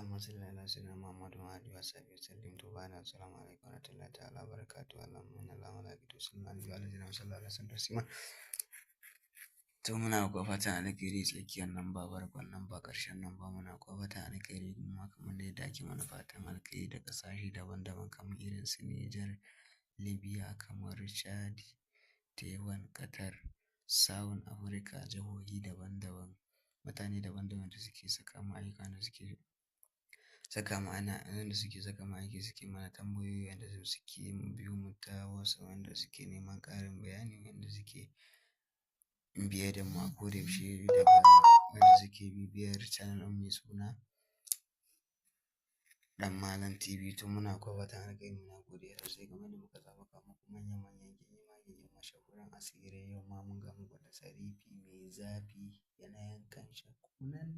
Allahumma salli ala sayyidina Muhammad wa alihi wa sahbihi wasallim. To bana assalamu alaikum wa rahmatullahi ta'ala wa barakatuh. Allahumma inna Allaha wa malaikatahu yusalluna 'alan nabi wa sallallahu alaihi wa sallam. To muna kuwa fatan alkhairi tsakiyar nan ba farkon nan ba ƙarshen nan ba, muna kuwa fatan alkhairi kuma kamar yadda ake mana fatan alkhairi da ƙasashe daban-daban kamar irin su Nijar, Libya, kamar Chad, Taiwan, Qatar, South Africa, jihohi daban-daban, mutane daban-daban da suke saka mu ayyuka da suke saka mu da suke saka mu aiki, suke mana tambayoyi yanda suke biyo mu ta wasu wanda suke neman ƙarin bayani, wanda suke biye da mu a koda yaushe daga wanda suke bibiyar channel ɗin mai suna Ɗan Malam TV. To muna kuwa fatan alkhairi, muna godiya sosai game da muka saba kawo muku manya-manyan gingima-gingim mashahuran asirai. Yau ma mun ga muku da sarifi mai zafi yana yankan shakunan